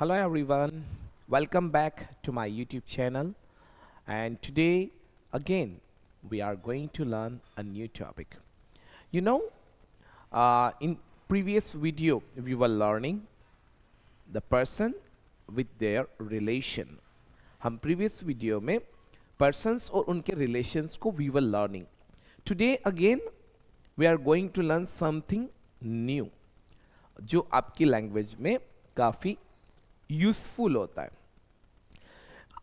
Hello everyone, welcome back to my YouTube channel, and today again we are going to learn a new topic. You know, in previous video we were learning the person with their relation. हम previous video में persons और उनके relations को we were learning. Today again we are going to learn something new जो आपकी language में काफ़ी useful होता है.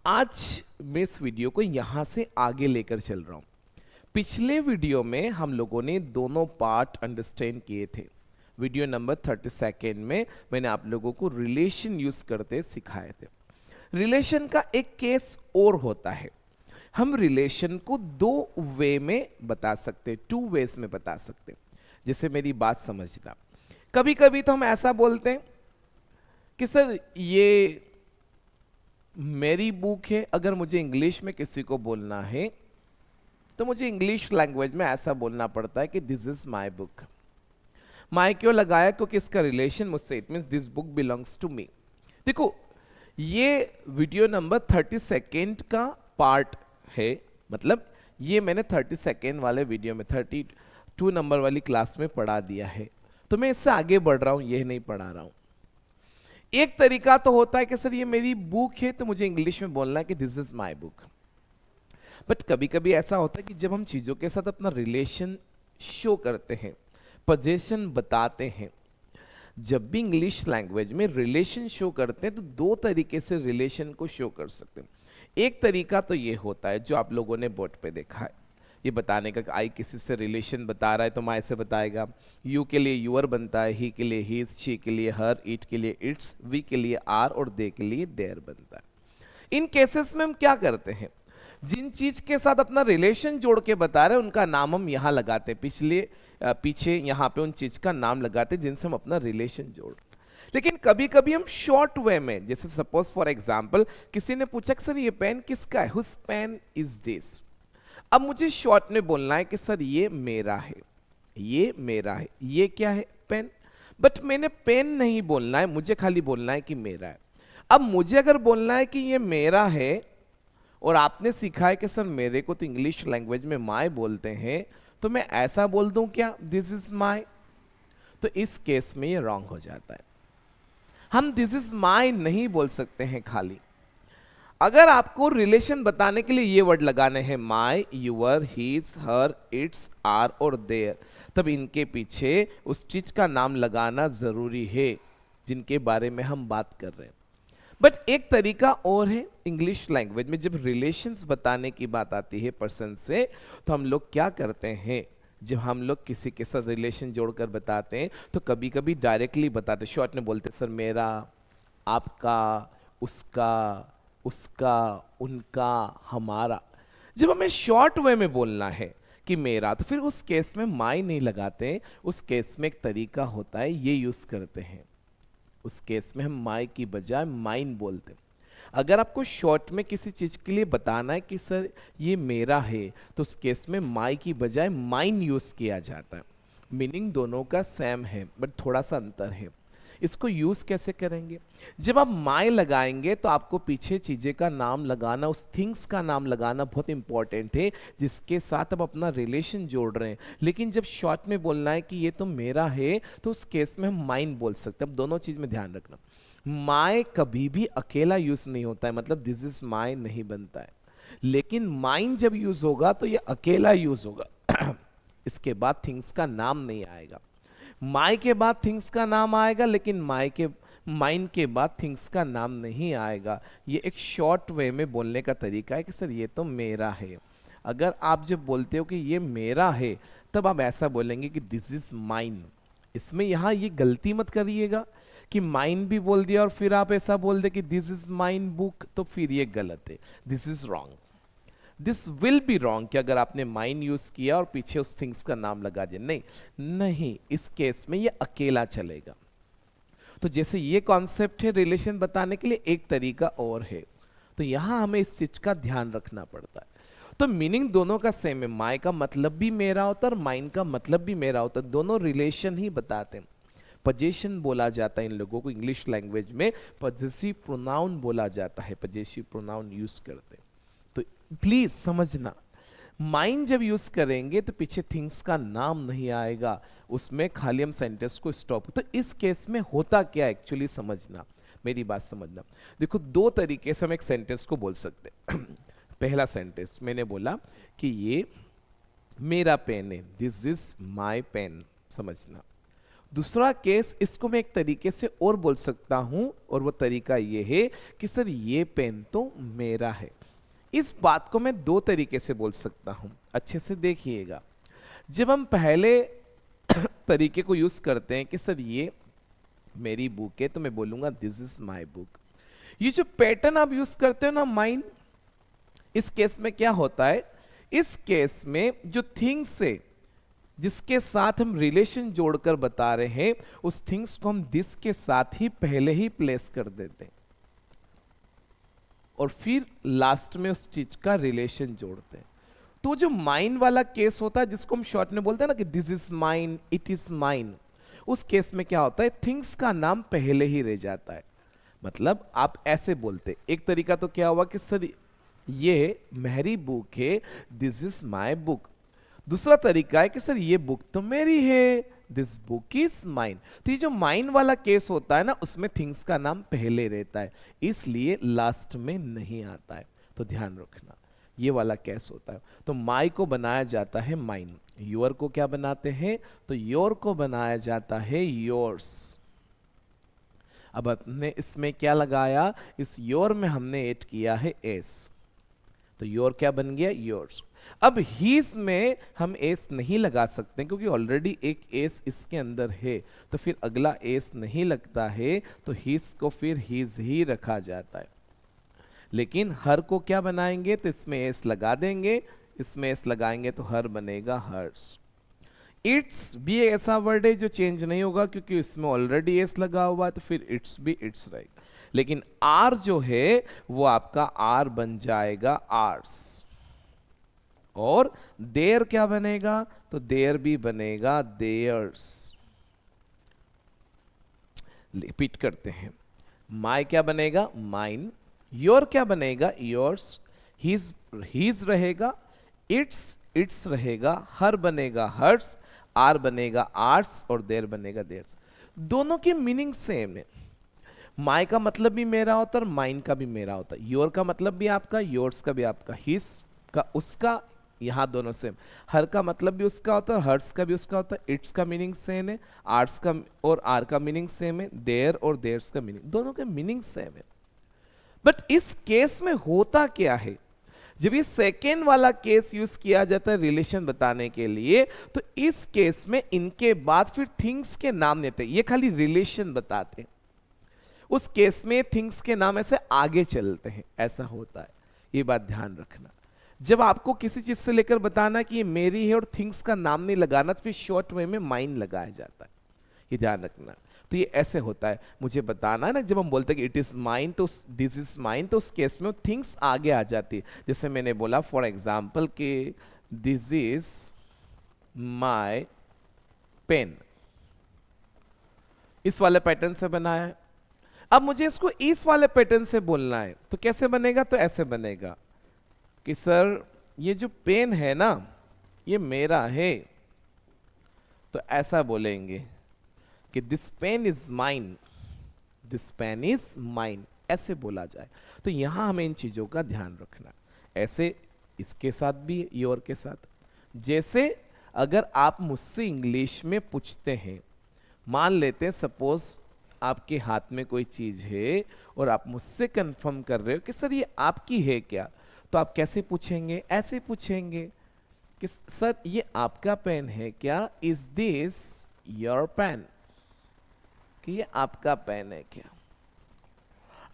आज मैं इस वीडियो को यहाँ से आगे लेकर चल रहा हूँ. पिछले वीडियो में हम लोगों ने दोनों पार्ट अंडरस्टैंड किए थे. वीडियो नंबर 32 में मैंने आप लोगों को रिलेशन यूज़ करते सिखाए थे. रिलेशन का एक केस और होता है. हम रिलेशन को दो वे में बता सकते, टू वेज में बता सकते. जैसे मेरी बात समझना, कभी कभी तो हम ऐसा बोलते हैं कि सर ये मेरी बुक है. अगर मुझे इंग्लिश में किसी को बोलना है तो मुझे इंग्लिश लैंग्वेज में ऐसा बोलना पड़ता है कि this is my book. My क्यों लगाया? क्योंकि इसका रिलेशन मुझसे, it means this book belongs to me. देखो, ये वीडियो नंबर 32 का पार्ट है. मतलब ये मैंने 32 वाले वीडियो में 32 नंबर वाली क्लास में पढ़ा दिया है, तो मैं इससे आगे बढ़ रहा हूं, ये नहीं पढ़ा रहा हूं. एक तरीका तो होता है कि सर ये मेरी बुक है तो मुझे इंग्लिश में बोलना है कि this is my book. But कभी कभी ऐसा होता है कि जब हम चीज़ों के साथ अपना रिलेशन शो करते हैं, पोजीशन बताते हैं, जब भी इंग्लिश लैंग्वेज में रिलेशन शो करते हैं तो दो तरीके से रिलेशन को शो कर सकते हैं. एक तरीका तो ये होता है जो आप लोगों ने बोर्ड पे देखा है, ये बताने का. आई किसी से रिलेशन बता रहा है तो माई से बताएगा. यू के लिए यूअर बनता है, ही के लिए हीज, शी के लिए हर, इट के लिए इट्स, वी के लिए आर और दे के लिए देयर बनता है. इन केसेस में हम क्या करते हैं, जिन चीज के साथ अपना रिलेशन जोड़ के बता रहे हैं उनका नाम हम यहाँ लगाते हैं, पीछे यहाँ पे उन चीज का नाम लगाते हैं जिनसे हम अपना रिलेशन जोड़. लेकिन कभी कभी हम शॉर्ट वे में, जैसे सपोज फॉर एग्जाम्पल किसी ने पूछा कि सर ये पेन किसका है, हुज पेन इज दिस. अब मुझे शॉर्ट में बोलना है कि सर ये मेरा है, ये मेरा है. ये क्या है? पेन. बट मैंने पेन नहीं बोलना है, मुझे खाली बोलना है कि मेरा है. अब मुझे अगर बोलना है कि ये मेरा है और आपने सीखा है कि सर मेरे को तो इंग्लिश लैंग्वेज में माय बोलते हैं, तो मैं ऐसा बोल दूं क्या, दिस इज माय? तो इस केस में ये रॉन्ग हो जाता है. हम दिस इज माय नहीं बोल सकते हैं खाली. अगर आपको रिलेशन बताने के लिए ये वर्ड लगाने हैं, my, your, his, her, its, our और देयर, तब इनके पीछे उस चीज का नाम लगाना जरूरी है जिनके बारे में हम बात कर रहे हैं. बट एक तरीका और है इंग्लिश लैंग्वेज में, जब रिलेशंस बताने की बात आती है पर्सन से, तो हम लोग क्या करते हैं, जब हम लोग किसी के साथ रिलेशन जोड़कर बताते हैं तो कभी कभी डायरेक्टली बताते, शॉर्ट में बोलते सर मेरा, आपका, उसका, उसका, उनका, हमारा. जब हमें शॉर्ट वे में बोलना है कि मेरा, तो फिर उस केस में माई नहीं लगाते. उस केस में एक तरीका होता है, ये यूज करते हैं. उस केस में हम माई की बजाय माइन बोलते हैं. अगर आपको शॉर्ट में किसी चीज के लिए बताना है कि सर ये मेरा है, तो उस केस में माई की बजाय माइन यूज किया जाता है. मीनिंग दोनों का सेम है बट थोड़ा सा अंतर है. इसको यूज कैसे करेंगे? जब आप माई लगाएंगे तो आपको पीछे चीजें का नाम लगाना, उस थिंग्स का नाम लगाना बहुत इंपॉर्टेंट है जिसके साथ आप अपना रिलेशन जोड़ रहे हैं. लेकिन जब शॉर्ट में बोलना है कि ये तो मेरा है, तो उस केस में हम माइन बोल सकते हैं. अब दोनों चीज में ध्यान रखना, माई कभी भी अकेला यूज नहीं होता है, मतलब दिस इज माई नहीं बनता है. लेकिन माइन जब यूज होगा तो ये अकेला यूज होगा. इसके बाद थिंग्स का नाम नहीं आएगा. माई के बाद थिंग्स का नाम आएगा, लेकिन माइन के बाद थिंग्स का नाम नहीं आएगा. ये एक शॉर्ट वे में बोलने का तरीका है कि सर ये तो मेरा है. अगर आप जब बोलते हो कि ये मेरा है, तब आप ऐसा बोलेंगे कि दिस इज माइन. इसमें यहाँ ये गलती मत करिएगा कि माइन भी बोल दिया और फिर आप ऐसा बोल दे कि दिस इज माइन बुक, तो फिर ये गलत है. This is wrong. This will be wrong कि अगर आपने माइन यूज किया और पीछे उस थिंग्स का नाम लगा दिया. नहीं, इस केस में ये अकेला चलेगा. तो जैसे ये कॉन्सेप्ट है रिलेशन बताने के लिए, एक तरीका और है. तो यहां हमें इस चीज का ध्यान रखना पड़ता है. तो मीनिंग दोनों का सेम है. माई का मतलब भी मेरा होता है और माइन का मतलब भी मेरा होता है. दोनों रिलेशन ही बताते हैं. पजेशन बोला जाता है इन लोगों को, इंग्लिश लैंग्वेज में पजेसिव प्रोनाउन बोला जाता है, पजेसिव प्रोनाउन यूज करते हैं। तो प्लीज समझना, माइन जब यूज करेंगे तो पीछे थिंग्स का नाम नहीं आएगा, उसमें खाली हम सेंटेंस को स्टॉप। तो इस केस में होता क्या एक्चुअली समझना, मेरी बात समझना। देखो दो तरीके से हम एक सेंटेंस को बोल सकते हैं। पहला सेंटेंस मैंने बोला कि ये मेरा पेन है, दिस इज माई पेन, समझना। दूसरा केस, इसको मैं एक तरीके से और बोल सकता हूं, और वो तरीका ये है कि सर ये पेन तो मेरा है। इस बात को मैं दो तरीके से बोल सकता हूं, अच्छे से देखिएगा। जब हम पहले तरीके को यूज करते हैं कि सर ये मेरी बुक है, तो मैं बोलूंगा दिस इज माई बुक। ये जो पैटर्न आप यूज करते हो ना माइन, इस केस में क्या होता है, इस केस में जो थिंग्स है जिसके साथ हम रिलेशन जोड़कर बता रहे हैं, उस थिंग्स को हम दिस के साथ ही पहले ही प्लेस कर देते हैं और फिर लास्ट में उस चीज का रिलेशन जोड़ते हैं। तो जो माइन वाला केस होता है, जिसको हम शॉर्ट में बोलते हैं ना कि this is mine, it is mine, उस केस में क्या होता है, थिंग्स का नाम पहले ही रह जाता है। मतलब आप ऐसे बोलते, एक तरीका तो क्या हुआ कि सर ये मेरी बुक है, दिस इज माई बुक। दूसरा तरीका है कि सर ये बुक तो मेरी है, दिस बुक इज माइन। तो ये जो माइन वाला केस होता है ना, उसमें थिंग्स का नाम पहले रहता है, इसलिए लास्ट में नहीं आता है। तो ध्यान रखना, ये वाला केस होता है। तो माई को बनाया जाता है माइन, योर को क्या बनाते हैं, तो योर को बनाया जाता है योर्स। अब हमने इसमें क्या लगाया, इस योर में हमने ऐड किया है एस, तो योर क्या बन गया, योर्स। अब हीज में हम एस नहीं लगा सकते क्योंकि ऑलरेडी एक एस इसके अंदर है, तो फिर अगला एस नहीं लगता है, तो हीज को फिर हीज ही रखा जाता है। लेकिन हर को क्या बनाएंगे, तो इसमें एस लगा देंगे, इसमें एस लगाएंगे तो हर बनेगा हर्स। इट्स भी एक ऐसा वर्ड है जो चेंज नहीं होगा क्योंकि इसमें ऑलरेडी एस लगा हुआ है, तो फिर इट्स भी इट्स रहेगा। लेकिन आर जो है वो आपका आर बन जाएगा आर्स, और देयर क्या बनेगा, तो देयर भी बनेगा देयर्स। रिपीट करते हैं, माई क्या बनेगा, माइन, योर क्या बनेगा, योर्स, हीज रहेगा, इट्स रहेगा, हर बनेगा हर्स, आर बनेगा आर्स, और देयर बनेगा देयर्स। दोनों की मीनिंग सेम है। माई का मतलब भी मेरा होता है और माइन का भी मेरा होता है, योर का मतलब भी आपका, योर्स का भी आपका, हिज का उसका, यहाँ दोनों सेम। हर का मतलब भी उसका होता है, हर्स का भी उसका होता है, इट्स का मीनिंग सेम है, आर्ट्स का और आर का मीनिंग सेम है, देयर और देयर्स का मीनिंग, दोनों के मीनिंग सेम है। बट इस केस में होता क्या है, जब ये सेकेंड वाला केस यूज किया जाता है रिलेशन बताने के लिए, तो इस केस में इनके बाद फिर थिंग्स के नाम देते हैं, ये खाली रिलेशन बताते हैं। उस केस में थिंग्स के नाम ऐसे आगे चलते हैं, ऐसा होता है, ये बात ध्यान रखना। जब आपको किसी चीज से लेकर बताना कि ये मेरी है और थिंग्स का नाम नहीं लगाना, तो फिर शॉर्ट वे में माइन लगाया जाता है, ये ध्यान रखना। तो ये ऐसे होता है, मुझे बताना है ना, जब हम बोलते हैं कि इट इज माइन, तो दिस इज माइन, तो उस केस में थिंग्स आगे आ जाती है। जैसे मैंने बोला फॉर एग्जाम्पल कि दिस इज माई पेन, इस वाले पैटर्न से बनाया है। अब मुझे इसको इस वाले पैटर्न से बोलना है, तो कैसे बनेगा, तो ऐसे बनेगा कि सर ये जो पेन है ना, ये मेरा है, तो ऐसा बोलेंगे कि this pen is mine, this pen is mine, ऐसे बोला जाए। तो यहां हमें इन चीजों का ध्यान रखना, ऐसे इसके साथ भी, योर के साथ। जैसे अगर आप मुझसे इंग्लिश में पूछते हैं, मान लेते हैं सपोज आपके हाथ में कोई चीज है और आप मुझसे कंफर्म कर रहे हो कि सर ये आपकी है क्या, तो आप कैसे पूछेंगे, ऐसे पूछेंगे कि सर ये आपका पेन है क्या, इज दिस योर पेन, कि ये आपका पेन है क्या।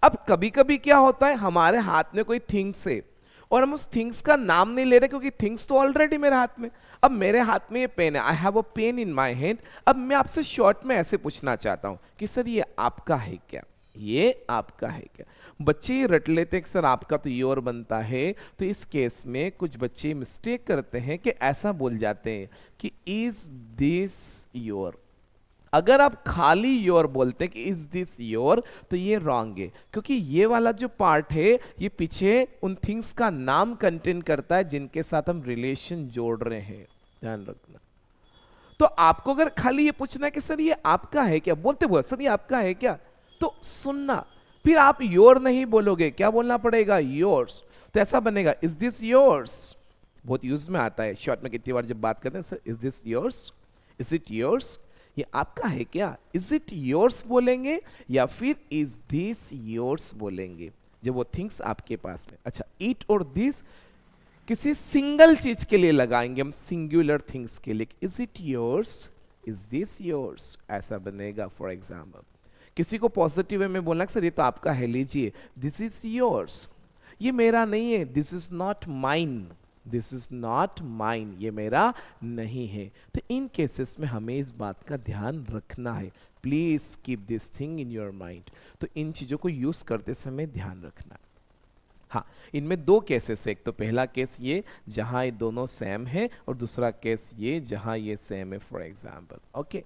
अब कभी कभी क्या होता है, हमारे हाथ में कोई थिंग्स है और हम उस थिंग्स का नाम नहीं ले रहे क्योंकि थिंग्स तो ऑलरेडी मेरे हाथ में। अब मेरे हाथ में ये पेन है, I have a pain in my hand. अब मैं आपसे शॉर्ट में ऐसे पूछना चाहता हूं कि सर ये आपका है क्या, ये आपका है क्या। बच्चे ये रट लेते हैं कि सर आपका तो योर बनता है, तो इस केस में कुछ बच्चे मिस्टेक करते हैं कि ऐसा बोल जाते हैं कि इज दिस योर। अगर आप खाली योर बोलते कि इज दिस योर, तो ये रॉन्ग है, क्योंकि ये वाला जो पार्ट है ये पीछे उन थिंग्स का नाम कंटेन करता है जिनके साथ हम रिलेशन जोड़ रहे हैं, ध्यान रखना। तो आपको अगर खाली ये पूछना है कि सर ये आपका है क्या, बोलते बोल सर ये आपका है क्या, तो सुनना, फिर आप योर नहीं बोलोगे, क्या बोलना पड़ेगा, योर्स। तो ऐसा बनेगा इज दिस योर्स, बहुत यूज में आता है शॉर्ट में, कितनी बार जब बात करते हैं sir is this yours, is it yours, ये आपका है क्या, इज इट योर्स बोलेंगे या फिर इज दिस योर्स बोलेंगे, जब वो थिंग्स आपके पास में। अच्छा, इट और दिस किसी सिंगल चीज के लिए लगाएंगे हम, सिंगुलर थिंग्स के लिए, is it yours, is this yours, ऐसा बनेगा। फॉर एग्जाम्पल किसी को पॉजिटिव वे में बोलना सर ये तो आपका है, लीजिए, दिस इज योर्स, ये मेरा नहीं है, this is not mine, this is not mine, ये मेरा नहीं है। तो इन केसेस में हमें इस बात का ध्यान रखना है, please keep this thing in your mind. तो इन चीजों को यूज करते समय ध्यान रखना। हाँ, इनमें दो केसेस है, एक तो पहला केस ये जहां ये दोनों सेम है, और दूसरा केस ये जहां ये सेम है, फॉर एग्जाम्पल। ओके,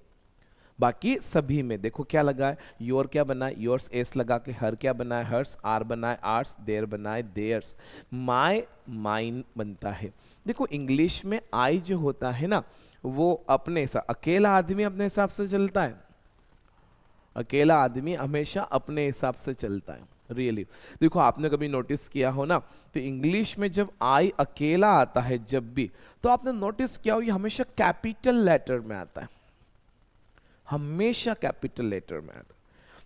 बाकी सभी में देखो क्या लगा है, योर क्या बना है, योर्स एस लगा के, हर क्या बना है, हर्स, आर बना है, आर्स, देयर बना है, देयर्स, माय, माइन बनता है। देखो इंग्लिश में आई जो होता है ना, वो अपने सा, अकेला आदमी अपने हिसाब से चलता है, अकेला आदमी हमेशा अपने हिसाब से चलता है, रियली। देखो आपने कभी नोटिस किया हो ना, तो इंग्लिश में जब आई अकेला आता है जब भी, तो आपने नोटिस किया हो ये हमेशा कैपिटल लेटर में आता है, हमेशा कैपिटल लेटर में आता।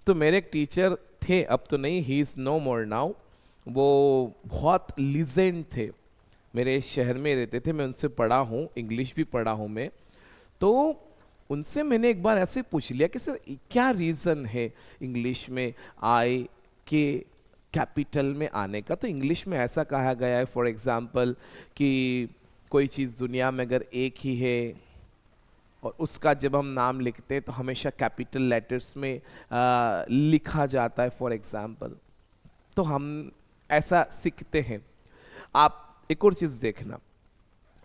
तो मेरे एक टीचर थे, अब तो नहीं, he is no more now, वो बहुत लीजेंड थे, मेरे शहर में रहते थे, मैं उनसे पढ़ा हूँ, इंग्लिश भी पढ़ा हूँ मैं। तो उनसे मैंने एक बार ऐसे पूछ लिया कि सर क्या रीज़न है इंग्लिश में आई के कैपिटल में आने का। तो इंग्लिश में ऐसा कहा गया है, फॉर एग्जाम्पल, कि कोई चीज़ दुनिया में अगर एक ही है और उसका जब हम नाम लिखते हैं तो हमेशा कैपिटल लेटर्स में लिखा जाता है, फॉर एग्जाम्पल। तो हम ऐसा सीखते हैं। आप एक और चीज़ देखना,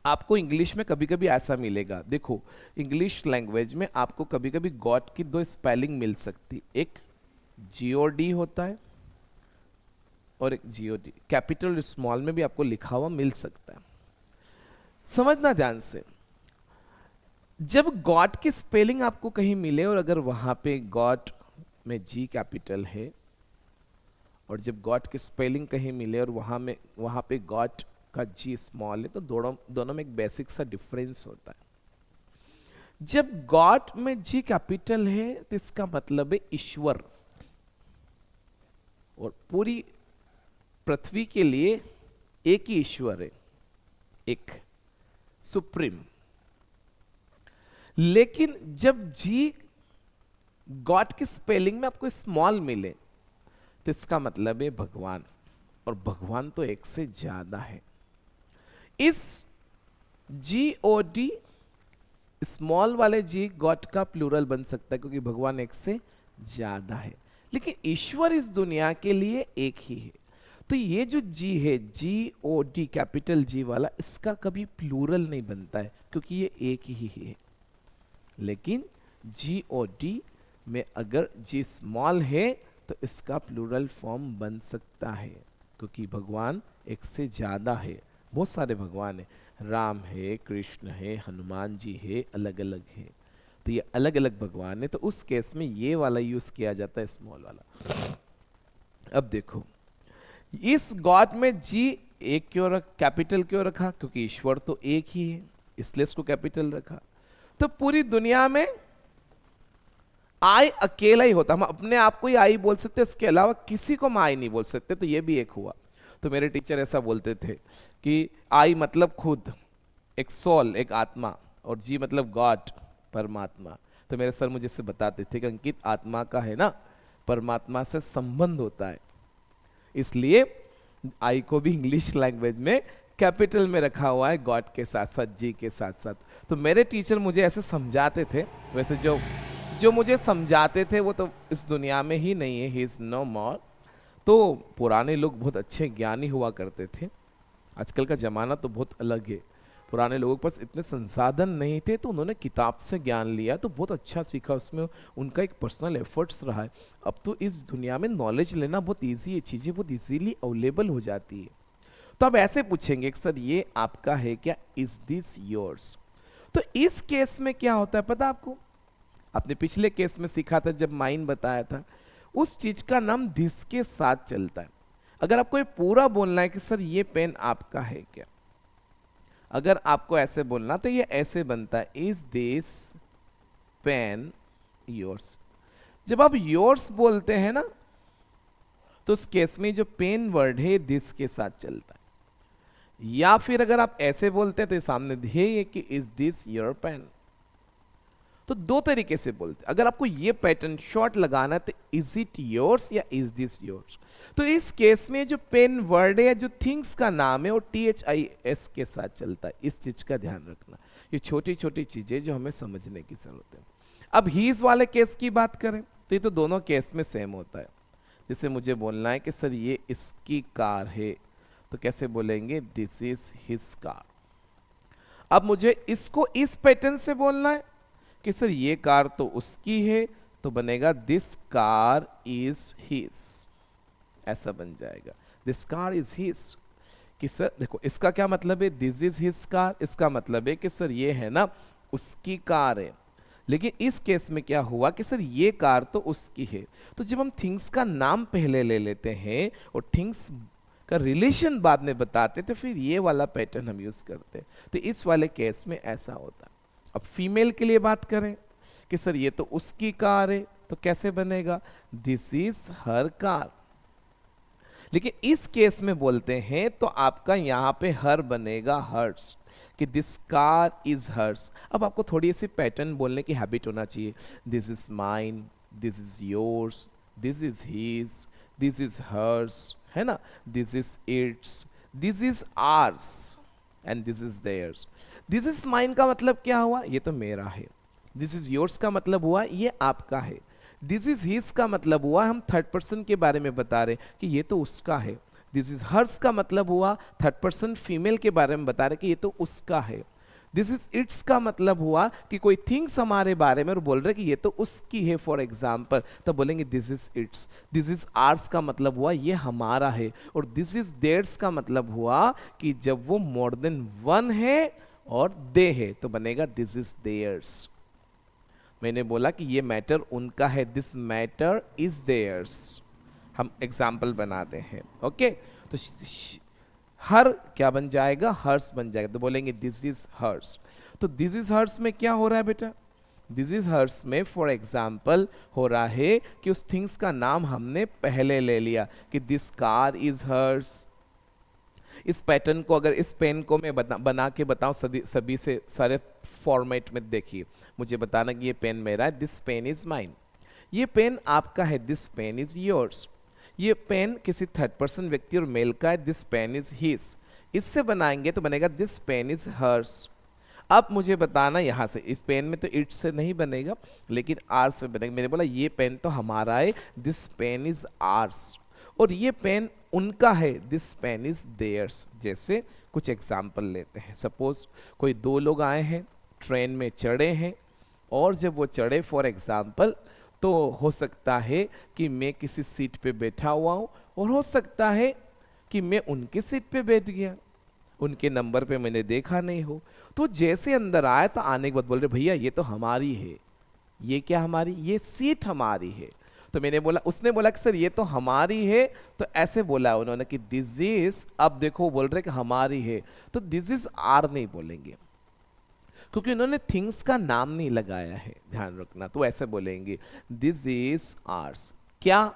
आपको इंग्लिश में कभी कभी ऐसा मिलेगा, देखो इंग्लिश लैंग्वेज में आपको कभी कभी गॉड की दो स्पेलिंग मिल सकती, एक GOD होता है और एक GOD, कैपिटल और स्मॉल में भी आपको लिखा हुआ मिल सकता है। समझना ध्यान से, जब गॉड की स्पेलिंग आपको कहीं मिले और अगर वहां पे गॉड में G कैपिटल है, और जब गॉड की स्पेलिंग कहीं मिले और वहां पे गॉड का G स्मॉल है, तो दोनों में एक बेसिक सा डिफरेंस होता है। जब गॉड में G कैपिटल है तो इसका मतलब है ईश्वर, और पूरी पृथ्वी के लिए एक ही ईश्वर है, एक सुप्रीम। लेकिन जब G गॉड की स्पेलिंग में आपको स्मॉल मिले तो इसका मतलब है भगवान, और भगवान तो एक से ज्यादा है। इस GOD स्मॉल वाले G गॉड का प्लूरल बन सकता है, क्योंकि भगवान एक से ज्यादा है, लेकिन ईश्वर इस दुनिया के लिए एक ही है। तो ये जो G है, GOD कैपिटल G वाला, इसका कभी प्लूरल नहीं बनता है, क्योंकि ये एक ही है। लेकिन GOD में अगर G स्मॉल है तो इसका प्लूरल फॉर्म बन सकता है, क्योंकि भगवान एक से ज्यादा है, बहुत सारे भगवान है, राम है, कृष्ण है, हनुमान जी है, अलग अलग है। तो ये अलग अलग भगवान है, तो उस केस में ये वाला यूज किया जाता है, स्मॉल वाला। अब देखो इस गॉड में G एक क्यों कैपिटल क्यों रखा, क्योंकि ईश्वर तो एक ही है, इसलिए इसको कैपिटल रखा। तो पूरी दुनिया में आई अकेला ही होता, हम अपने आप को ही आई बोल सकते, इसके अलावा किसी को हम आई नहीं बोल सकते, तो ये भी एक हुआ। तो मेरे टीचर ऐसा बोलते थे कि आई मतलब खुद, एक सोल, एक आत्मा, और G मतलब गॉड, परमात्मा। तो मेरे सर मुझे इससे बताते थे कि अंकित, आत्मा का है ना परमात्मा से संबंध होता है, इसलिए आई को भी इंग्लिश लैंग्वेज में कैपिटल में रखा हुआ है, गॉड के साथ साथ, G के साथ साथ। तो मेरे टीचर मुझे ऐसे समझाते थे, वैसे जो मुझे समझाते थे वो तो इस दुनिया में ही नहीं है, ही इज नो मोर। तो पुराने लोग बहुत अच्छे ज्ञानी हुआ करते थे, आजकल का ज़माना तो बहुत अलग है। पुराने लोगों के पास इतने संसाधन नहीं थे, तो उन्होंने किताब से ज्ञान लिया, तो बहुत अच्छा सीखा, उसमें उनका एक पर्सनल एफर्ट्स रहा है। अब तो इस दुनिया में नॉलेज लेना बहुत ईजी है, चीज़ें बहुत इजीली अवेलेबल हो जाती है। तो अब ऐसे पूछेंगे कि सर ये आपका है क्या, इज दिस योर्स। तो इस केस में क्या होता है पता आपको, आपने पिछले केस में सीखा था जब माइन बताया था, उस चीज का नाम दिस के साथ चलता है। अगर आपको ये पूरा बोलना है कि सर ये पेन आपका है क्या, अगर आपको ऐसे बोलना तो ये ऐसे बनता है, इज दिस पेन योर्स। जब आप योर्स बोलते हैं ना, तो उस केस में जो पेन वर्ड है दिस के साथ चलता है। या फिर अगर आप ऐसे बोलते हैं तो ये सामने है कि इज दिस योर पेन। तो दो तरीके से बोलते हैं। अगर आपको ये पैटर्न शॉर्ट लगाना है तो इज इट योर्स या इज दिस योर्स। तो इस केस में जो पेन वर्ड है या जो थिंग्स का नाम है वो THIS के साथ चलता है। इस चीज का ध्यान रखना, ये छोटी छोटी चीजें जो हमें समझने की जरूरत है। अब हीज वाले केस की बात करें तो ये तो दोनों केस में सेम होता है। जैसे मुझे बोलना है कि सर ये इसकी कार है, तो कैसे बोलेंगे, दिस इज हिज कार। अब मुझे इसको इस पैटर्न से बोलना है कि सर ये कार तो उसकी है, तो बनेगा दिस कार इज हिज, ऐसा बन जाएगा, दिस कार इज हिज। कि सर देखो इसका क्या मतलब है, दिस इज हिज कार, इसका मतलब है कि सर ये है ना उसकी कार है। लेकिन इस केस में क्या हुआ कि सर ये कार तो उसकी है। तो जब हम थिंग्स का नाम पहले ले लेते हैं और थिंग्स का रिलेशन बाद में बताते, तो फिर ये वाला पैटर्न हम यूज करते हैं। तो इस वाले केस में ऐसा होता है। अब फीमेल के लिए बात करें कि सर ये तो उसकी कार है, तो कैसे बनेगा, दिस इज हर कार। लेकिन इस केस में बोलते हैं तो आपका यहां पे हर बनेगा हर्स, कि दिस कार इज हर्स। अब आपको थोड़ी सी पैटर्न बोलने की हैबिट होना चाहिए। This is mine, this is yours, this is his, this is hers, है ना, this is its, this is ours and this is theirs. This is mine का मतलब क्या हुआ, ये तो मेरा है। दिस इज योर्स का मतलब हुआ ये आपका है। दिस इज हिज का मतलब हुआ हम थर्ड पर्सन के बारे में बता रहे कि ये तो उसका है। दिस इज हर्स का मतलब हुआ थर्ड पर्सन फीमेल के बारे में बता रहे कि ये तो उसका है। दिस इज इट्स का मतलब हुआ कि कोई थिंग्स हमारे बारे में और बोल रहे कि ये तो उसकी है, फॉर एग्जाम्पल, तो बोलेंगे this is its. This is hours का मतलब हुआ ये हमारा है। और दिस इज देयर्स का मतलब हुआ कि जब वो मोर देन वन है और दे है, तो बनेगा दिस इज देयर्स। मैंने बोला कि ये मैटर उनका है, दिस मैटर इज देयर्स। हम एग्जाम्पल बनाते हैं, ओके। तो हर क्या बन जाएगा, हर्स बन जाएगा, तो बोलेंगे दिस इज हर्स। तो दिस इज हर्स में क्या हो रहा है बेटा, दिस इज हर्स में फॉर एग्जाम्पल हो रहा है कि उस थिंग्स का नाम हमने पहले ले लिया कि दिस कार इज हर्स। इस पैटर्न को, अगर इस पेन को मैं बना के बताऊं सभी से सारे फॉर्मेट में, देखिए मुझे बताना कि ये पेन मेरा है, दिस पेन इज माइन। ये पेन आपका है, दिस पेन इज योर्स। ये पेन किसी थर्ड पर्सन व्यक्ति और मेल का है, दिस पेन इज हिज। इससे बनाएंगे तो बनेगा दिस पेन इज हर्स। अब मुझे बताना यहाँ से, इस पेन में तो इट से नहीं बनेगा लेकिन आर से बनेगा। मैंने बोला ये पेन तो हमारा है, दिस पेन इज आर्स। और ये पेन उनका है, दिस पेन इज देयर्स। जैसे कुछ एग्जाम्पल लेते हैं, सपोज कोई दो लोग आए हैं, ट्रेन में चढ़े हैं, और जब वो चढ़े फॉर एग्जाम्पल, तो हो सकता है कि मैं किसी सीट पे बैठा हुआ हूँ और हो सकता है कि मैं उनकी सीट पे बैठ गया, उनके नंबर पे मैंने देखा नहीं हो। तो जैसे अंदर आया तो आने के बाद बोल रहे भैया ये तो हमारी है। ये क्या हमारी, ये सीट हमारी है। तो मैंने बोला, उसने बोला कि सर ये तो हमारी है, तो ऐसे बोला उन्होंने कि दिस इज, अब देखो बोल रहे कि हमारी है, तो दिस इज आर नहीं बोलेंगे क्योंकि उन्होंने थिंग्स का नाम नहीं लगाया है, ध्यान रखना। तो ऐसे बोलेंगे दिस इज आर्स। क्या,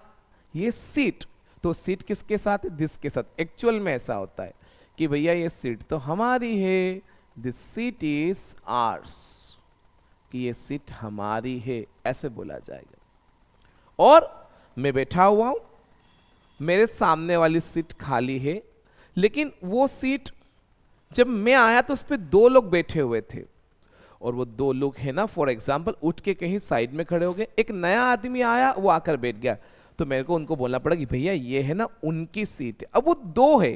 ये सीट, तो सीट किसके साथ है, दिस के साथ। एक्चुअल में ऐसा होता है कि भैया ये सीट तो हमारी है, दिस सीट इज आर्स, कि ये सीट हमारी है, ऐसे बोला जाएगा। और मैं बैठा हुआ हूं, मेरे सामने वाली सीट खाली है, लेकिन वो सीट जब मैं आया तो उस पर दो लोग बैठे हुए थे, और वो दो लोग है ना फॉर एग्जाम्पल उठ के कहीं साइड में खड़े हो गए, एक नया आदमी आया वो आकर बैठ गया, तो मेरे को उनको बोलना पड़ा कि भैया ये है ना उनकी सीट है। अब वो दो है,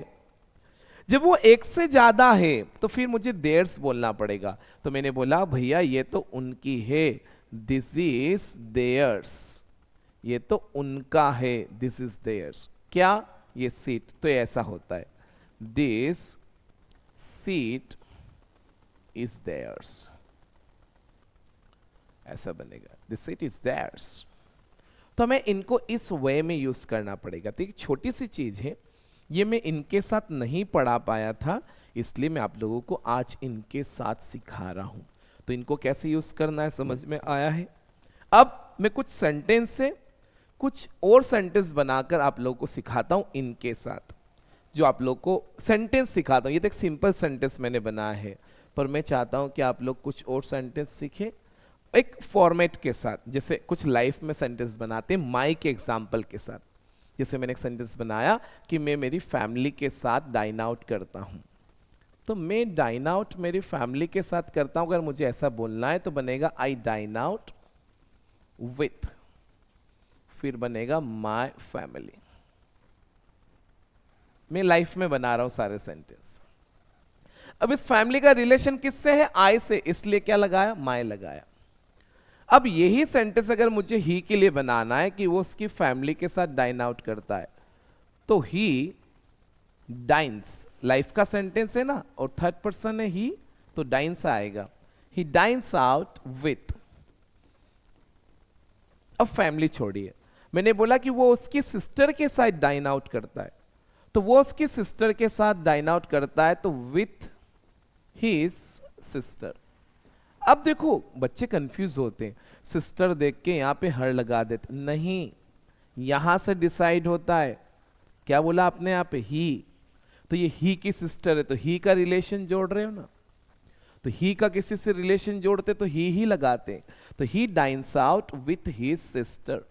जब वो एक से ज्यादा है तो फिर मुझे देयर्स बोलना पड़ेगा। तो मैंने बोला भैया ये तो उनकी है, दिस इज देयर्स, ये तो उनका है, दिस इज देयर्स। क्या? ये सीट, तो ऐसा होता है, दिस सीट इज देयर्स, ऐसा बनेगा, दिस सीट इज देयर्स। तो हमें इनको इस वे में यूज करना पड़ेगा। तो एक छोटी सी चीज है, ये मैं इनके साथ नहीं पढ़ा पाया था, इसलिए मैं आप लोगों को आज इनके साथ सिखा रहा हूं। तो इनको कैसे यूज करना है समझ में आया है। अब मैं कुछ सेंटेंस से कुछ और सेंटेंस बनाकर आप लोगों को सिखाता हूं इनके साथ, जो आप लोग को सेंटेंस सिखाता हूं। ये तो एक सिंपल सेंटेंस मैंने बनाया है, पर मैं चाहता हूं कि आप लोग कुछ और सेंटेंस सीखें एक फॉर्मेट के साथ, जैसे कुछ लाइफ में सेंटेंस बनाते हैं माई के एग्जाम्पल के साथ। जैसे मैंने एक सेंटेंस बनाया कि मैं मेरी फैमिली के साथ डाइन आउट करता हूं, तो मैं डाइन आउट मेरी फैमिली के साथ करता हूं। अगर मुझे ऐसा बोलना है तो बनेगा आई डाइन आउट विथ, फिर बनेगा माई फैमिली। मैं लाइफ में बना रहा हूं सारे सेंटेंस। अब इस फैमिली का रिलेशन किससे है? आई से, इसलिए क्या लगाया? माई लगाया। अब यही सेंटेंस अगर मुझे ही के लिए बनाना है कि वो उसकी फैमिली के साथ डाइन आउट करता है, तो ही डाइन्स, लाइफ का सेंटेंस है ना, और थर्ड पर्सन है ही, तो डाइन्स आएगा। ही डाइन्स आउट विथ। अब फैमिली छोड़िए, मैंने बोला कि वो उसकी सिस्टर के साथ डाइन आउट करता है, तो वो उसकी सिस्टर के साथ डाइन आउट करता है, तो विथ हिज सिस्टर। अब देखो बच्चे कंफ्यूज होते हैं, सिस्टर देख के यहां पे हर लगा देते, नहीं, यहां से डिसाइड होता है। क्या बोला आपने यहाँ पे? ही, तो ये ही की सिस्टर है, तो ही का रिलेशन जोड़ रहे हो ना, तो ही का किसी से रिलेशन जोड़ते तो ही लगाते, तो ही dines out with his sister.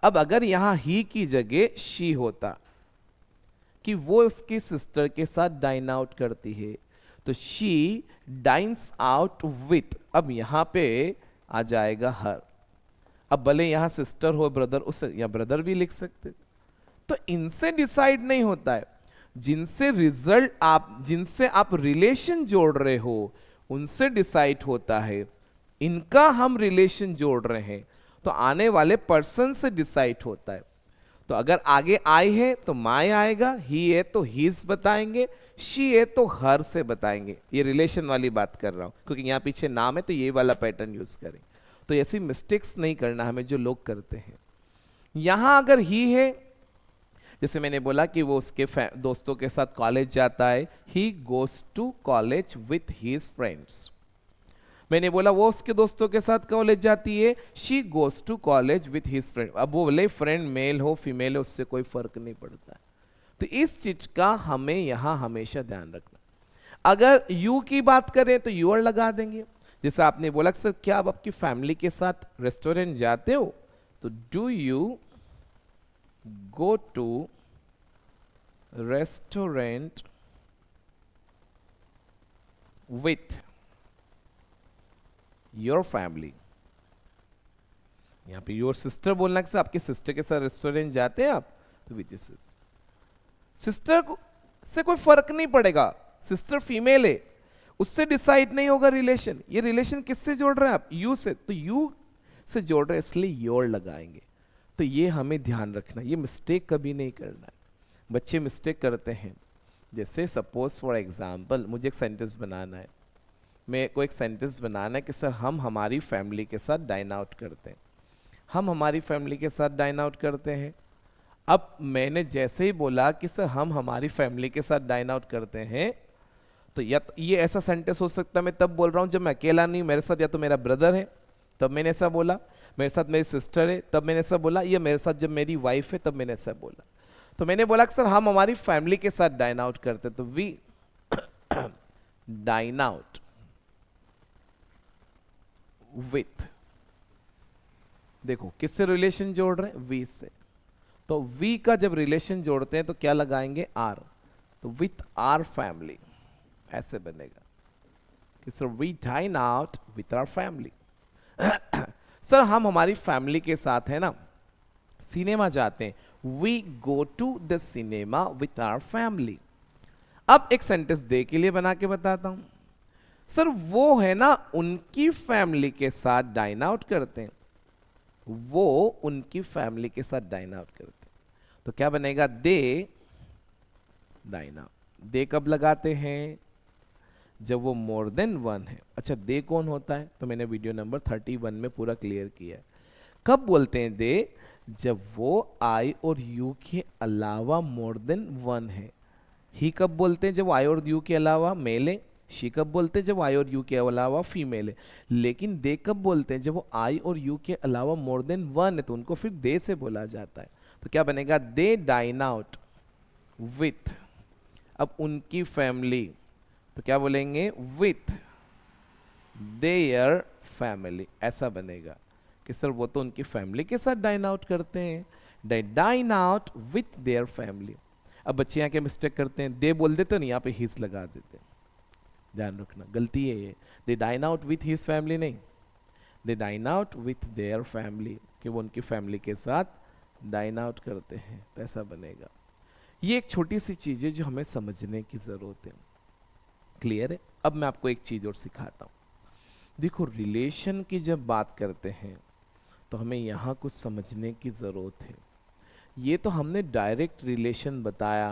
अब अगर यहां ही की जगह शी होता कि वो उसकी सिस्टर के साथ डाइन आउट करती है, तो शी डाइन्स आउट विथ, अब यहां पे आ जाएगा हर। अब भले यहां सिस्टर हो ब्रदर, उस या ब्रदर भी लिख सकते। तो इनसे डिसाइड नहीं होता है, जिनसे रिजल्ट आप, जिनसे आप रिलेशन जोड़ रहे हो उनसे डिसाइड होता है। इनका हम रिलेशन जोड़ रहे हैं तो आने वाले पर्सन से डिसाइड होता है। तो अगर आगे आई है तो माई आएगा, ही है तो हीज बताएंगे, शी है तो हर से बताएंगे। ये रिलेशन वाली बात कर रहा हूं क्योंकि यहां पीछे नाम है, तो ये वाला पैटर्न यूज करें। तो ऐसी मिस्टेक्स नहीं करना हमें जो लोग करते हैं। यहां अगर ही है, जैसे मैंने बोला कि वो उसके दोस्तों के साथ कॉलेज जाता है, he goes to college with his friends. मैंने बोला वो उसके दोस्तों के साथ कॉलेज जाती है, she goes to college with his friend. अब वो बोले फ्रेंड मेल हो फीमेल हो, उससे कोई फर्क नहीं पड़ता। तो इस चीज का हमें यहां हमेशा ध्यान रखना। अगर यू की बात करें तो यूर लगा देंगे। जैसे आपने बोला सर क्या आप आपकी फैमिली के साथ रेस्टोरेंट जाते हो, तो do you go to restaurant with your family. यहां पे योर सिस्टर बोलना कि आपके सिस्टर के साथ रेस्टोरेंट जाते हैं आप, तो विथ योर सिस्टर। सिस्टर को से कोई फर्क नहीं पड़ेगा, सिस्टर फीमेल है, उससे डिसाइड नहीं होगा रिलेशन। ये रिलेशन किससे जोड़ रहे हैं आप? यू से, तो यू से जोड़ रहे हैं इसलिए योर लगाएंगे। तो ये हमें ध्यान रखना, ये मिस्टेक कभी नहीं करना है। बच्चे मिस्टेक करते हैं। जैसे सपोज फॉर एग्जाम्पल मुझे एक सेंटेंस बनाना है, मेरे को एक सेंटेंस बनाना है कि सर हम हमारी फैमिली के साथ डाइन आउट करते हैं, हम हमारी फैमिली के साथ डाइन आउट करते हैं। अब मैंने जैसे ही बोला कि सर हम हमारी फैमिली के साथ डाइन आउट करते हैं, तो या तो ये ऐसा सेंटेंस हो सकता है मैं तब बोल रहा हूँ जब मैं अकेला नहीं, मेरे साथ या तो मेरा ब्रदर है तब मैंने ऐसा बोला, मेरे साथ मेरी सिस्टर है तब मैंने ऐसा बोला, या मेरे साथ जब मेरी वाइफ है तब मैंने ऐसा बोला। तो मैंने बोला कि सर हम हमारी फैमिली के साथ डाइन आउट करते, तो वी डाइन आउट विथ, देखो किससे रिलेशन जोड़ रहे हैं? वी से। तो वी का जब रिलेशन जोड़ते हैं तो क्या लगाएंगे? आर। तो विथ आर फैमिली, ऐसे बनेगा कि sir we dine out with our family. Sir हम हमारी फैमिली के साथ है ना सिनेमा जाते हैं, we go to the cinema with our family. अब एक सेंटेंस दे के लिए बना के बताता हूं। सर वो है ना उनकी फैमिली के साथ डाइन आउट करते हैं, वो उनकी फैमिली के साथ डाइन आउट करते हैं, तो क्या बनेगा? दे डाइन आउट। दे कब लगाते हैं? जब वो मोर देन वन है। अच्छा दे कौन होता है? तो मैंने वीडियो नंबर 31 में पूरा क्लियर किया है। कब बोलते हैं दे? जब वो आई और यू के अलावा मोर देन वन है। ही कब बोलते हैं? जब आई और यू के अलावा मेल है। शी कब बोलते हैं? जब आई और यू के अलावा फीमेल है। लेकिन दे कब बोलते हैं? जब वो आई और यू के अलावा मोर देन वन है, तो उनको फिर दे से बोला जाता है। तो क्या बनेगा? दे डाइन आउट विथ, अब उनकी फैमिली, तो क्या बोलेंगे? विथ देयर फैमिली, ऐसा बनेगा कि सर वो तो उनकी फैमिली के साथ डाइन आउट करते हैं, they dine out with their family. अब बच्चे यहाँ क्या मिस्टेक करते हैं? दे बोल देते हैं, यहाँ पे हिज लगा देते हैं, ध्यान रखना, गलती है ये। They dine out with his family नहीं, they dine out with their family, कि वो उनकी फैमिली के साथ डाइन आउट करते हैं, तो ऐसा बनेगा। ये एक छोटी सी चीज़ है जो हमें समझने की ज़रूरत है। क्लियर है? अब मैं आपको एक चीज़ और सिखाता हूँ। देखो रिलेशन की जब बात करते हैं तो हमें यहाँ कुछ समझने की ज़रूरत है। ये तो हमने डायरेक्ट रिलेशन बताया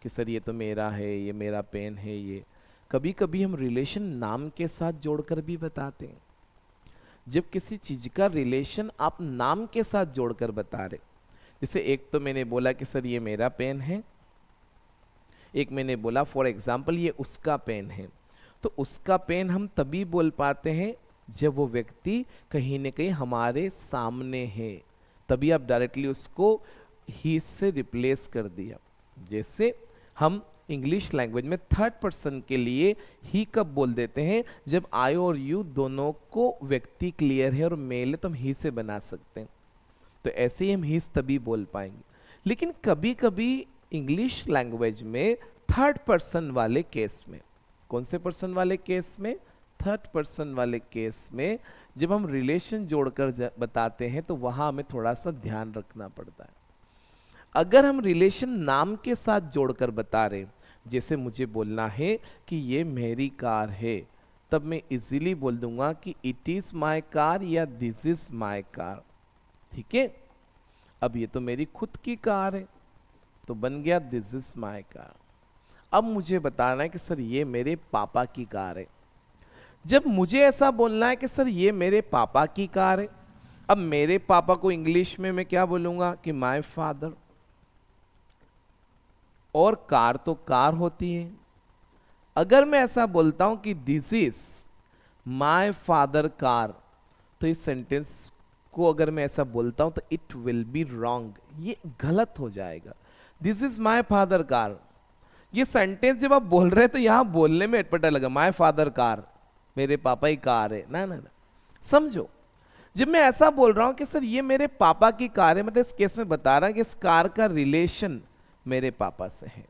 कि सर ये तो मेरा है, ये मेरा पेन है, ये कभी कभी हम रिलेशन नाम के साथ जोड़कर भी बताते हैं। जब किसी चीज़ का रिलेशन आप नाम के साथ जोड़कर बता रहे, जैसे एक तो मैंने बोला कि सर ये मेरा पेन है, एक मैंने बोला फॉर एग्जाम्पल ये उसका पेन है, तो उसका पेन हम तभी बोल पाते हैं जब वो व्यक्ति कहीं न कहीं हमारे सामने है, तभी आप डायरेक्टली उसको ही से रिप्लेस कर दिया। जैसे हम इंग्लिश लैंग्वेज में थर्ड पर्सन के लिए ही कब बोल देते हैं? जब आई और यू दोनों को व्यक्ति क्लियर है और मेल है तो हम ही से बना सकते हैं, तो ऐसे ही हम ही तभी बोल पाएंगे। लेकिन कभी कभी इंग्लिश लैंग्वेज में थर्ड पर्सन वाले केस में, कौन से पर्सन वाले केस में? थर्ड पर्सन वाले केस में जब हम रिलेशन जोड़कर बताते हैं तो वहां हमें थोड़ा सा ध्यान रखना पड़ता है। अगर हम रिलेशन नाम के साथ जोड़कर बता रहे, जैसे मुझे बोलना है कि ये मेरी कार है, तब मैं इजीली बोल दूंगा कि इट इज माय कार या दिस इज माय कार। ठीक है? अब ये तो मेरी खुद की कार है, तो बन गया दिस इज माय कार। अब मुझे बताना है कि सर ये मेरे पापा की कार है। जब मुझे ऐसा बोलना है कि सर ये मेरे पापा की कार है, अब मेरे पापा को इंग्लिश में मैं क्या बोलूंगा? कि माय फादर। और कार तो कार होती है। अगर मैं ऐसा बोलता हूं कि this is my father car, तो इस सेंटेंस को अगर मैं ऐसा बोलता हूं तो इट विल बी रॉन्ग, ये गलत हो जाएगा। This is my father car, ये सेंटेंस जब आप बोल रहे हैं तो यहां बोलने में अटपटा लगा, माय फादर कार, मेरे पापा ही कार है, ना ना ना, समझो। जब मैं ऐसा बोल रहा हूं कि सर ये मेरे पापा की कार है, मतलब इस केस में बता रहा हूं कि इस कार का रिलेशन मेरे पापा से है।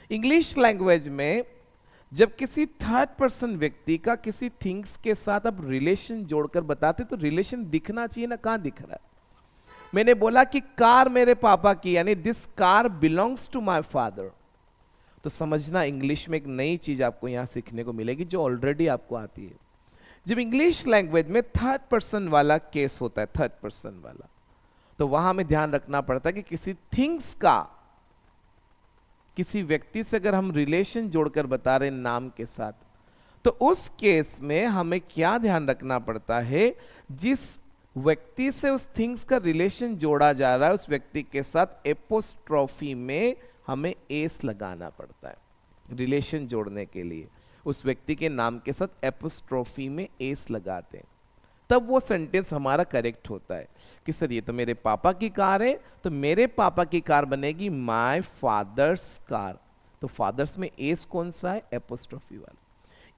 इंग्लिश लैंग्वेज में जब किसी थर्ड पर्सन व्यक्ति का किसी थिंग्स के साथ आप रिलेशन जोड़कर बताते तो रिलेशन दिखना चाहिए ना, कहां दिख रहा है? मैंने बोला कि कार मेरे पापा की, यानी this car belongs to my father. तो समझना इंग्लिश में एक नई चीज आपको यहां सीखने को मिलेगी जो ऑलरेडी आपको आती है। जब इंग्लिश लैंग्वेज में थर्ड पर्सन वाला केस होता है, थर्ड पर्सन वाला, तो वहां हमें ध्यान रखना पड़ता है कि किसी थिंग्स का किसी व्यक्ति से अगर हम रिलेशन जोड़कर बता रहे नाम के साथ, तो उस केस में हमें क्या ध्यान रखना पड़ता है? जिस व्यक्ति से उस थिंग्स का रिलेशन जोड़ा जा रहा है उस व्यक्ति के साथ एपोस्ट्रोफी में हमें एस लगाना पड़ता है। रिलेशन जोड़ने के लिए उस व्यक्ति के नाम के साथ एपोस्ट्रोफी में एस लगाते हैं, तब वो सेंटेंस हमारा करेक्ट होता है कि सर ये तो मेरे पापा की कार है, तो मेरे पापा की कार बनेगी माय फादर्स कार। तो फादर्स में एस कौन सा है? एपोस्ट्रोफी वाला।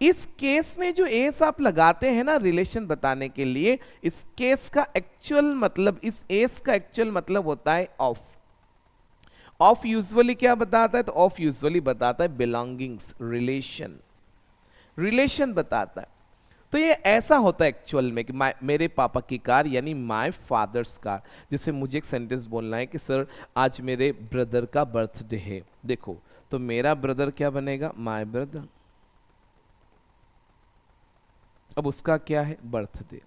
इस केस में जो एस आप लगाते हैं ना रिलेशन बताने के लिए, इस केस का एक्चुअल मतलब, इस एस का एक्चुअल मतलब होता है ऑफ। ऑफ यूजुअली क्या बताता है? तो ऑफ यूजुअली बताता है बिलोंगिंग्स, रिलेशन, रिलेशन बताता है। तो ये ऐसा होता है एक्चुअल में कि मेरे पापा की कार यानी माय फादर्स कार। जैसे मुझे एक सेंटेंस बोलना है कि सर आज मेरे ब्रदर का बर्थडे है, देखो तो मेरा ब्रदर क्या बनेगा, माय ब्रदर। अब उसका क्या है, बर्थडे।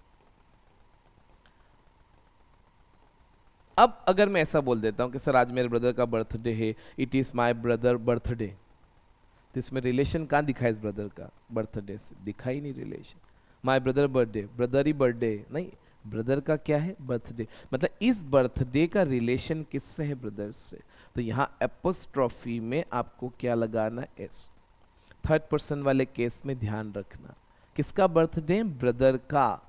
अब अगर मैं ऐसा बोल देता हूं कि सर आज मेरे ब्रदर का बर्थडे है, it is my brother birthday, तो इसमें रिलेशन कहाँ दिखा है इस ब्रदर का, बर्थडे से दिखा ही नहीं relation. My brother birthday, brother he birthday नहीं, ब्रदर का क्या है, बर्थडे। मतलब इस बर्थडे का रिलेशन किससे है, ब्रदर से। तो यहाँ एपोस्ट्रॉफी में आपको क्या लगाना, एस। थर्ड पर्सन वाले केस में ध्यान रखना, किसका बर्थडे, ब्रदर का।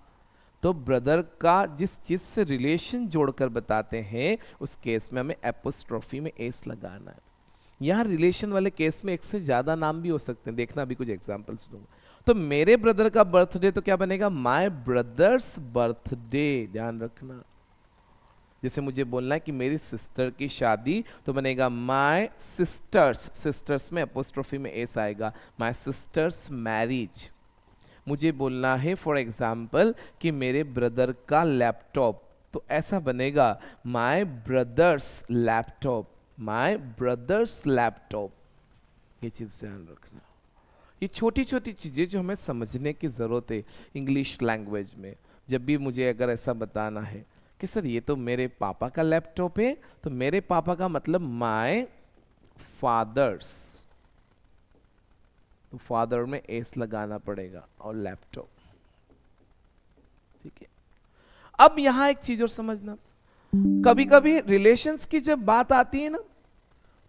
तो ब्रदर का जिस चीज से रिलेशन जोड़कर बताते हैं उस केस में हमें एपोस्ट्रॉफी में एस लगाना है। यहाँ रिलेशन वाले केस में एक से ज्यादा नाम भी हो सकते हैं, देखना अभी कुछ एग्जांपल्स दूंगा। तो मेरे ब्रदर का बर्थडे तो क्या बनेगा, माय ब्रदर्स बर्थडे, ध्यान रखना। जैसे मुझे बोलना है कि मेरी सिस्टर की शादी, तो बनेगा माय सिस्टर्स, सिस्टर्स में एपोस्ट्रॉफी में एस आएगा, माय सिस्टर्स मैरिज। मुझे बोलना है फॉर एग्जाम्पल कि मेरे ब्रदर का लैपटॉप, तो ऐसा बनेगा my brothers laptop, my brothers laptop. ये चीज ध्यान रखना। ये छोटी छोटी चीजें जो हमें समझने की जरूरत है इंग्लिश लैंग्वेज में। जब भी मुझे अगर ऐसा बताना है कि सर ये तो मेरे पापा का लैपटॉप है, तो मेरे पापा का मतलब माय फादर्स, तो फादर में एस लगाना पड़ेगा और लैपटॉप, ठीक है। अब यहां एक चीज और समझना, कभी कभी रिलेशंस की जब बात आती है ना,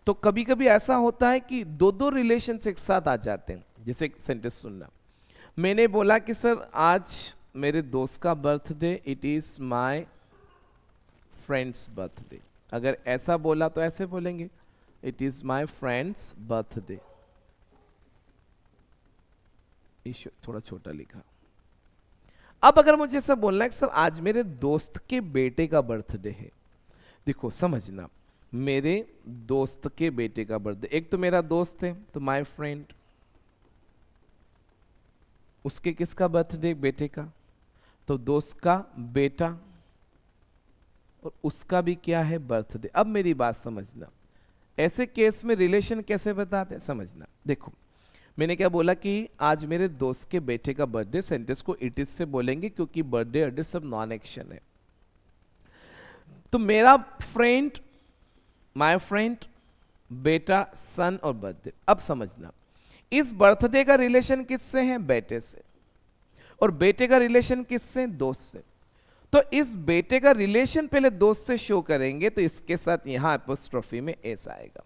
तो कभी कभी ऐसा होता है कि दो दो रिलेशंस एक साथ आ जाते हैं। जैसे एक सेंटेंस सुनना, मैंने बोला कि सर आज मेरे दोस्त का birthday, it is my friends birthday. अगर ऐसा बोला तो ऐसे बोलेंगे, it is my friends birthday, थोड़ा छोटा लिखा। अब अगर मुझे ऐसा बोलना है कि सर आज मेरे दोस्त के बेटे का बर्थडे है, देखो समझना, मेरे दोस्त के बेटे का बर्थडे, एक तो मेरा दोस्त है तो माय फ्रेंड, उसके किसका बर्थडे, बेटे का, तो दोस्त का बेटा, और उसका भी क्या है, बर्थडे। अब मेरी बात समझना, ऐसे केस में रिलेशन कैसे बताते हैं, समझना। देखो मैंने क्या बोला कि आज मेरे दोस्त के बेटे का बर्थडे, सेंटेंस को इट इज से बोलेंगे क्योंकि बर्थडे एड्रेस सब नॉन एक्शन है। तो मेरा फ्रेंड, माय फ्रेंड, बेटा, सन और बर्थडे। अब समझना, इस बर्थडे का रिलेशन किससे है, बेटे से, और बेटे का रिलेशन किससे, दोस्त से। तो इस बेटे का रिलेशन पहले दोस्त से शो करेंगे, तो इसके साथ यहां एपोस्ट्रोफी में एस आएगा,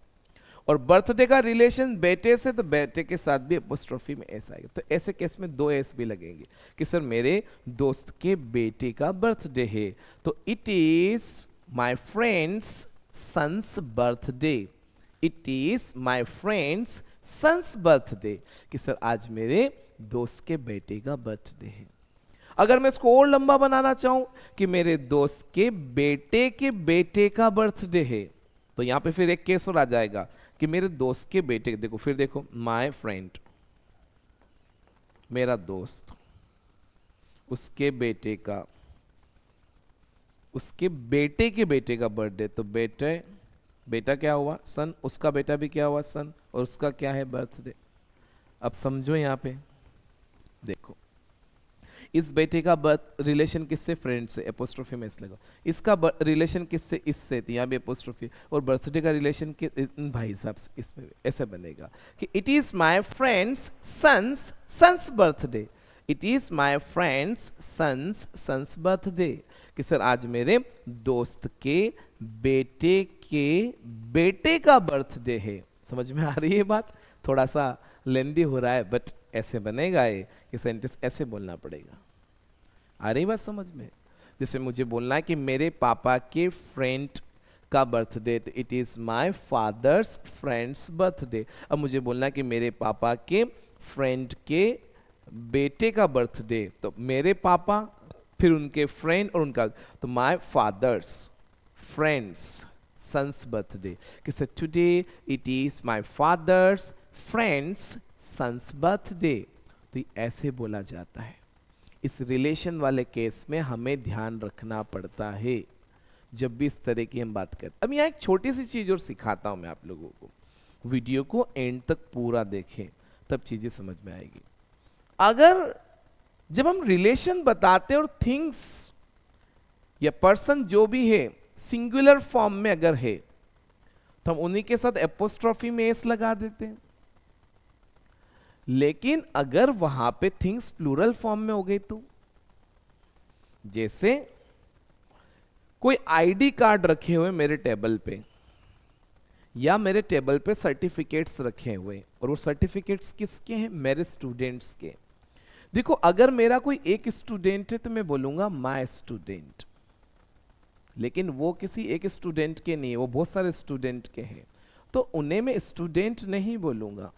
और बर्थडे का रिलेशन बेटे से, तो बेटे के साथ भी एपोस्ट्रोफी में एस आएगा। तो ऐसे केस में दो एस भी लगेंगे कि सर मेरे दोस्त के बेटे का बर्थडे है, तो it is my friend's son's birthday, it is my friend's son's birthday, कि सर आज मेरे दोस्त के बेटे का बर्थडे है। अगर मैं इसको और लंबा बनाना चाहूं कि मेरे दोस्त के बेटे का बर्थडे है, तो यहां पे फिर एक केस और आ जाएगा कि मेरे दोस्त के बेटे, देखो फिर देखो, माय फ्रेंड, मेरा दोस्त, उसके बेटे का, उसके बेटे के बेटे का बर्थडे, तो बेटा क्या हुआ, सन, उसका बेटा भी क्या हुआ, सन, और उसका क्या है, बर्थडे। अब समझो यहां पे देखो, इस बेटे का बर्थ रिलेशन किससे, फ्रेंड से, एपोस्ट्रोफी में इस लगा। इसका रिलेशन किससे, इससे, तो यहाँ भी एपोस्ट्रोफी, और बर्थडे का रिलेशन भाई साहब से, इसमें ऐसे बनेगा कि it is my friend's son's birthday, it is my friend's son's birthday, कि सर आज मेरे दोस्त के बेटे का बर्थडे है। समझ में आ रही है बात, थोड़ा सा लेंदी हो रहा है, बट ऐसे बनेगा ये सेंटेंस, ऐसे बोलना पड़ेगा। आ रही बात समझ में। जैसे मुझे बोलना है कि मेरे पापा के फ्रेंड का बर्थडे, तो it is my father's friends birthday. अब मुझे बोलना है कि मेरे पापा के फ्रेंड के बेटे का बर्थडे, तो मेरे पापा, फिर उनके फ्रेंड और उनका, तो my father's friend's son's birthday, कि sir today it is my father's friend's son's birthday. तो ऐसे बोला जाता है। इस रिलेशन वाले केस में हमें ध्यान रखना पड़ता है जब भी इस तरह की हम बात करें। अब यहाँ एक छोटी सी चीज और सिखाता हूं मैं आप लोगों को। वीडियो को एंड तक पूरा देखें, तब चीजें समझ में आएगी। अगर जब हम रिलेशन बताते और थिंग्स या पर्सन जो भी है सिंगुलर फॉर्म में अगर है तो हम उन्हीं के साथ एपोस्ट्रोफी में एस लगा देते हैं। लेकिन अगर वहां पे थिंग्स प्लूरल फॉर्म में हो गई तो, जैसे कोई आईडी कार्ड रखे हुए मेरे टेबल पे, या मेरे टेबल पे सर्टिफिकेट्स रखे हुए, और वो सर्टिफिकेट्स किसके हैं? मेरे स्टूडेंट्स के। देखो अगर मेरा कोई एक स्टूडेंट है तो मैं बोलूंगा माय स्टूडेंट, लेकिन वो किसी एक स्टूडेंट के नहीं है, वो बहुत सारे स्टूडेंट के हैं, तो उन्हें मैं स्टूडेंट नहीं बोलूंगा,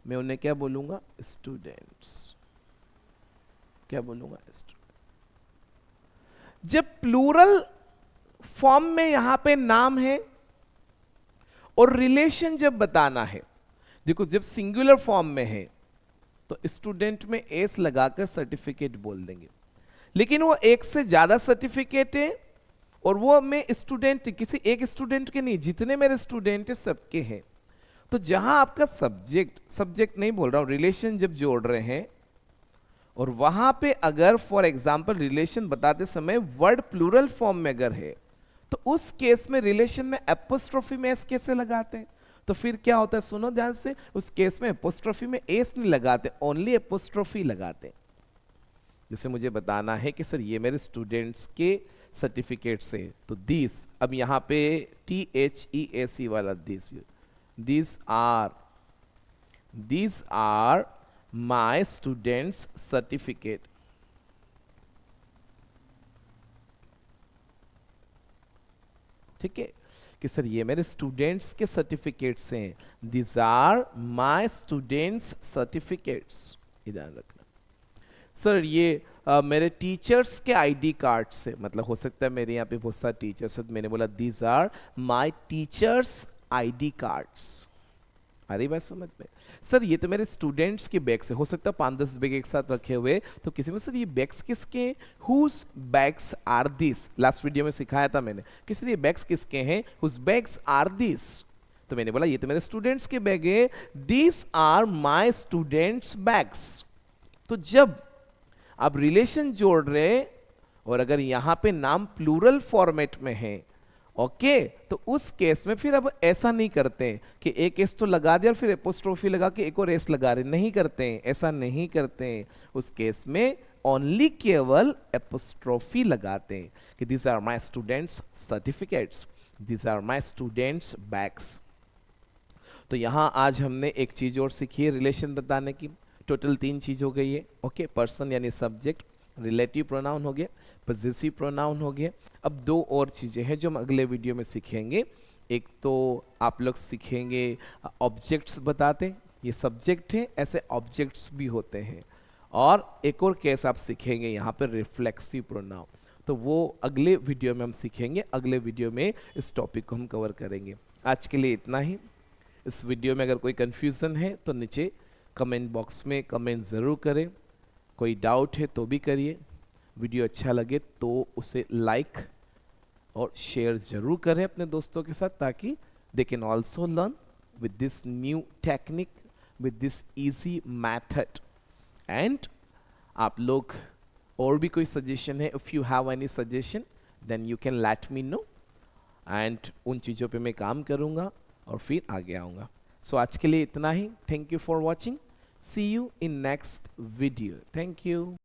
मैं उन्हें क्या बोलूंगा? स्टूडेंट्स। क्या बोलूंगा? स्टूडेंट। जब प्लूरल फॉर्म में यहां पे नाम है और रिलेशन जब बताना है, देखो जब सिंगुलर फॉर्म में है तो स्टूडेंट में एस लगाकर सर्टिफिकेट बोल देंगे, लेकिन वो एक से ज्यादा सर्टिफिकेट है और वो मैं स्टूडेंट किसी एक स्टूडेंट के नहीं, जितने मेरे स्टूडेंट है सबके हैं, तो जहां आपका सब्जेक्ट नहीं बोल रहा हूं, रिलेशन जब जोड़ रहे हैं और वहां पे अगर फॉर एग्जांपल रिलेशन बताते समय वर्ड प्लूरल फॉर्म में अगर है तो उस केस में रिलेशन में एपोस्ट्रोफी में एस कैसे लगाते हैं? तो फिर क्या होता है, सुनो ध्यान से, उस केस में एपोस्ट्रोफी में एस नहीं लगाते, ओनली एपोस्ट्रोफी लगाते। जैसे मुझे बताना है कि सर ये मेरे स्टूडेंट्स के सर्टिफिकेट से, तो दिस, अब यहाँ पे THEAC वाला this are my students' certificate. ठीक है, कि सर ये मेरे स्टूडेंट्स के सर्टिफिकेट्स हैं, this are my students' certificates, ध्यान रखना। सर ये मेरे टीचर्स के आईडी कार्ड से, मतलब हो सकता है मेरे यहाँ पे बहुत सारे टीचर्स हैं, तो मैंने बोला this are my teachers' ID cards. अरे बात समझ में? सर ये तो मेरे स्टूडेंट्स के बैग से, हो सकता है 5-10 बैग एक साथ रखे हुए, तो किसी में सर ये बैग्स किसके हैं? Whose bags are this, last video में सिखाया था मैंने कि सर ये बैग्स किसके हैं? हुज बैग्स आर दिस, तो मैंने बोला ये तो मेरे स्टूडेंट्स के बैग है, this are my students' bags. तो जब आप रिलेशन जोड़ रहे और अगर यहां पे नाम प्लूरल फॉर्मेट में है, ओके, तो उस केस में फिर अब ऐसा नहीं करते हैं कि एक एस तो लगा दिया और फिर एपोस्ट्रोफी लगा के एक और एस लगा रहे, नहीं करते हैं, ऐसा नहीं करते हैं। उस केस में ओनली केवल एपोस्ट्रोफी लगाते हैं कि this are my students' certificates, this are my students' bags. तो यहां आज हमने एक चीज और सीखी है रिलेशन बताने की, टोटल 3 चीज हो गई है। ओके, पर्सन यानी सब्जेक्ट, रिलेटिव प्रोनाउन हो गया, पॉजेसिव प्रोनाउन हो गया। अब 2 और चीजें हैं जो हम अगले वीडियो में सीखेंगे। एक तो आप लोग सीखेंगे ऑब्जेक्ट्स बताते, ये सब्जेक्ट है, ऐसे ऑब्जेक्ट्स भी होते हैं, और एक और केस आप सीखेंगे यहाँ पे रिफ्लेक्सिव प्रोनाउन, तो वो अगले वीडियो में हम सीखेंगे। अगले वीडियो में इस टॉपिक को हम कवर करेंगे। आज के लिए इतना ही। इस वीडियो में अगर कोई कंफ्यूजन है तो नीचे कमेंट बॉक्स में कमेंट ज़रूर करें, कोई डाउट है तो भी करिए। वीडियो अच्छा लगे तो उसे लाइक और शेयर ज़रूर करें अपने दोस्तों के साथ, ताकि they can also learn with this new technique, with this easy method. And आप लोग और भी कोई सजेशन है, if you have any suggestion then you can let me know, and उन चीज़ों पे मैं काम करूँगा और फिर आगे आऊँगा। सो आज के लिए इतना ही। Thank you for watching. See you in next video. Thank you.